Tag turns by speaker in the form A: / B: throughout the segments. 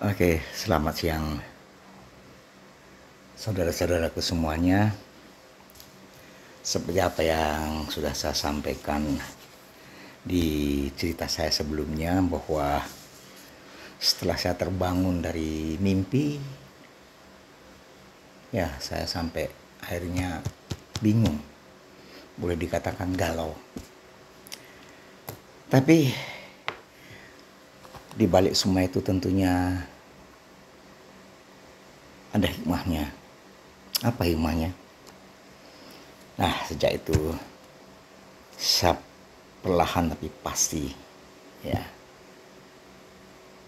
A: Oke, selamat siang saudara-saudaraku semuanya. Seperti apa yang sudah saya sampaikan di cerita saya sebelumnya, bahwa setelah saya terbangun dari mimpi, ya saya sampai akhirnya bingung, boleh dikatakan galau. Tapi di balik semua itu tentunya ada hikmahnya. Apa hikmahnya? Nah, sejak itu saya perlahan tapi pasti, ya,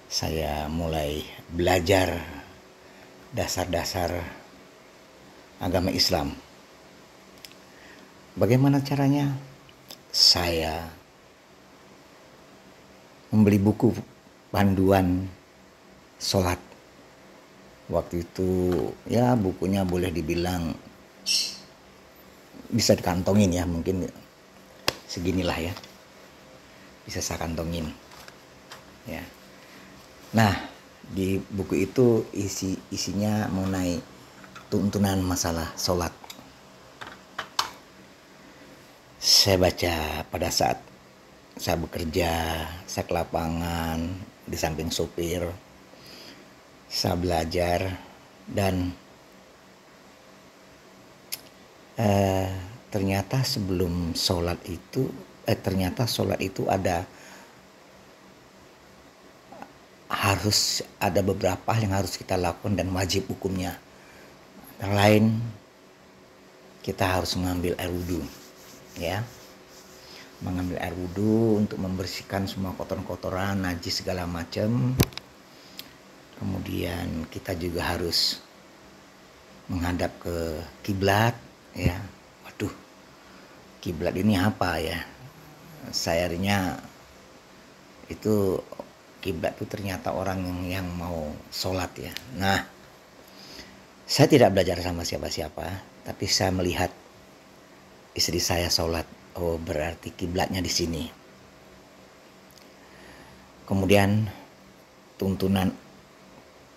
A: saya mulai belajar dasar-dasar agama Islam. Bagaimana caranya? Saya membeli buku panduan sholat. Waktu itu ya bukunya boleh dibilang bisa dikantongin ya, mungkin seginilah ya, bisa saya kantongin ya. Nah, di buku itu isinya mengenai tuntunan masalah sholat. Saya baca pada saat saya bekerja, saya ke lapangan di samping sopir, saya belajar, dan ternyata sebelum sholat itu ternyata sholat itu harus ada beberapa yang harus kita lakukan dan wajib hukumnya. Yang lain, kita harus mengambil air wudhu, ya, mengambil air wudhu untuk membersihkan semua kotoran-kotoran, najis segala macam. Kemudian kita juga harus menghadap ke kiblat, ya. Waduh, kiblat ini apa ya? Sayangnya itu kiblat itu ternyata orang yang mau sholat ya. Nah, saya tidak belajar sama siapa-siapa, tapi saya melihat istri saya sholat. Oh, berarti kiblatnya di sini. Kemudian tuntunan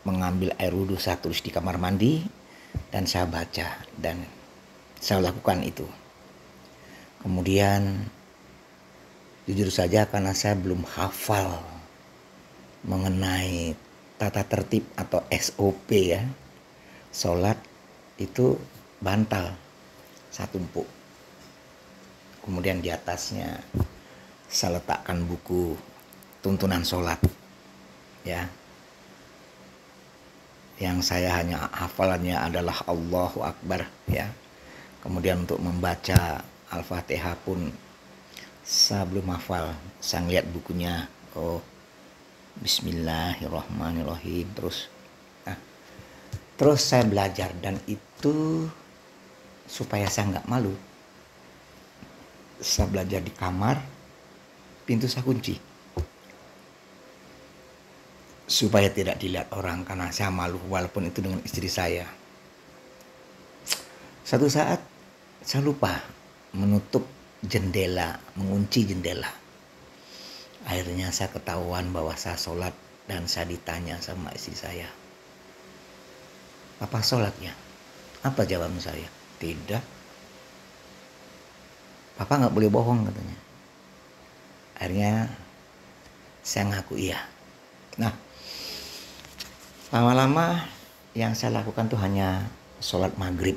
A: mengambil air wudhu saya tulis di kamar mandi, dan saya baca dan saya lakukan itu. Kemudian jujur saja, karena saya belum hafal mengenai tata tertib atau SOP ya, sholat itu bantal saya tumpuk. Kemudian di atasnya saya letakkan buku tuntunan sholat, ya, yang saya hanya hafalannya adalah Allahu Akbar, ya. Kemudian untuk membaca Al-Fatihah pun saya belum hafal. Saya lihat bukunya, oh, Bismillahirrahmanirrahim, terus saya belajar, dan itu supaya saya nggak malu. Saya belajar di kamar, pintu saya kunci supaya tidak dilihat orang, karena saya malu walaupun itu dengan istri saya. Satu saat saya lupa menutup jendela, mengunci jendela. Akhirnya saya ketahuan bahwa saya sholat, dan saya ditanya sama istri saya, "Apa sholatnya?" Apa jawaban saya? "Tidak. Papa nggak boleh bohong," katanya. Akhirnya saya ngaku iya. Nah, lama-lama yang saya lakukan tuh hanya sholat maghrib.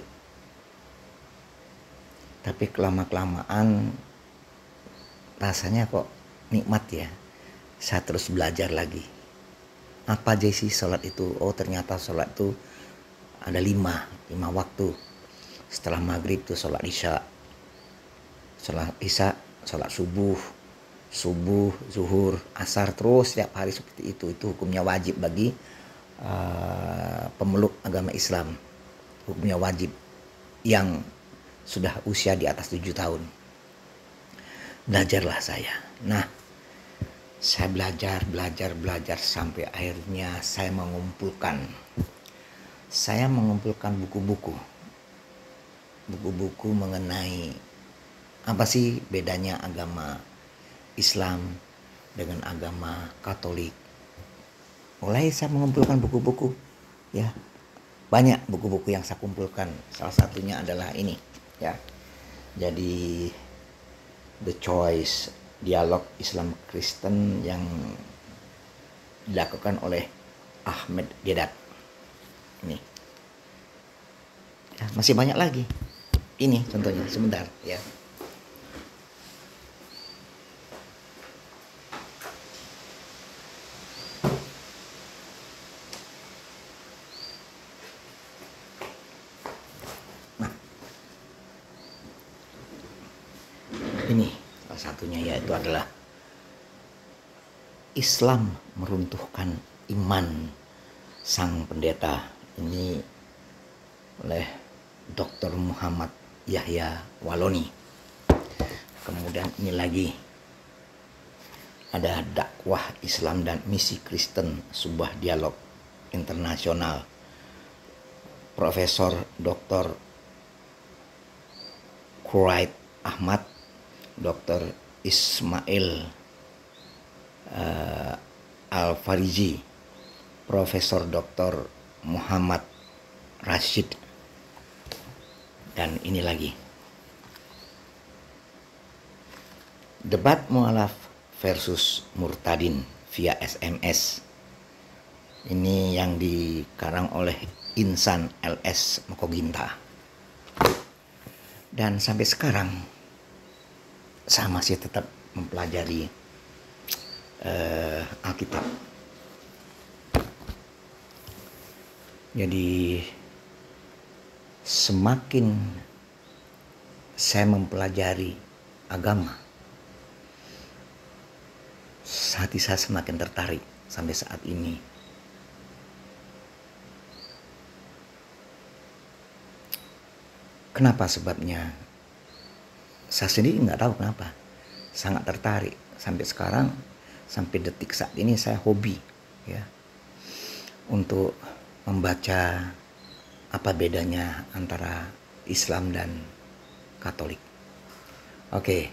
A: Tapi kelama-kelamaan rasanya kok nikmat ya. Saya terus belajar lagi. Apa aja sih sholat itu? Oh, ternyata sholat itu ada lima waktu. Setelah maghrib tuh sholat isya. Setelah isya sholat subuh, zuhur, asar, terus setiap hari seperti itu. Itu hukumnya wajib bagi pemeluk agama Islam. Hukumnya wajib yang sudah usia di atas 7 tahun. Belajarlah saya. Nah, saya belajar sampai akhirnya saya mengumpulkan buku-buku mengenai apa sih bedanya agama Islam dengan agama Katolik. mulai saya mengumpulkan buku-buku, ya. Banyak buku-buku yang saya kumpulkan. Salah satunya adalah ini, ya. Jadi The Choice, Dialog Islam Kristen yang dilakukan oleh Ahmed Deedat. Ini. Ya, masih banyak lagi. Ini contohnya, sebentar ya. Ini salah satunya, yaitu adalah Islam meruntuhkan iman sang pendeta. Ini oleh Dr. Muhammad Yahya Waloni. Kemudian ini lagi ada dakwah Islam dan misi Kristen, sebuah dialog internasional. Profesor Dr. Quraid Ahmad, Dr. Ismail Al-Fariji, Profesor Dr. Muhammad Rashid, dan ini lagi debat mualaf versus murtadin via SMS. Ini yang dikarang oleh Insan LS Mokoginta. Dan sampai sekarang saya masih tetap mempelajari Alkitab. Jadi semakin saya mempelajari agama, hati saya semakin tertarik sampai saat ini. Kenapa sebabnya? Saya sendiri nggak tahu kenapa. Sangat tertarik sampai sekarang, sampai detik saat ini saya hobi, ya, untuk membaca apa bedanya antara Islam dan Katolik. Oke,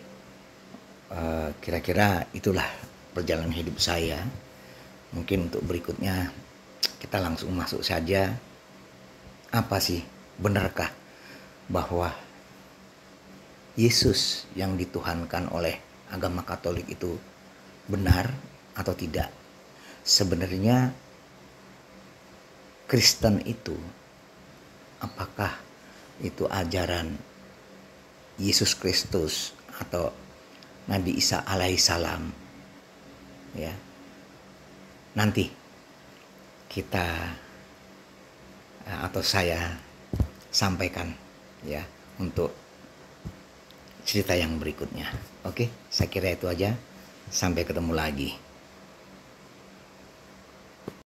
A: kira-kira itulah perjalanan hidup saya. Mungkin untuk berikutnya kita langsung masuk saja. Apa sih, benarkah bahwa Yesus yang dituhankan oleh agama Katolik itu benar atau tidak? Sebenarnya Kristen itu, apakah itu ajaran Yesus Kristus atau Nabi Isa alaihissalam? Ya, nanti kita atau saya sampaikan, ya, untuk cerita yang berikutnya. Oke, saya kira itu aja. Sampai ketemu lagi.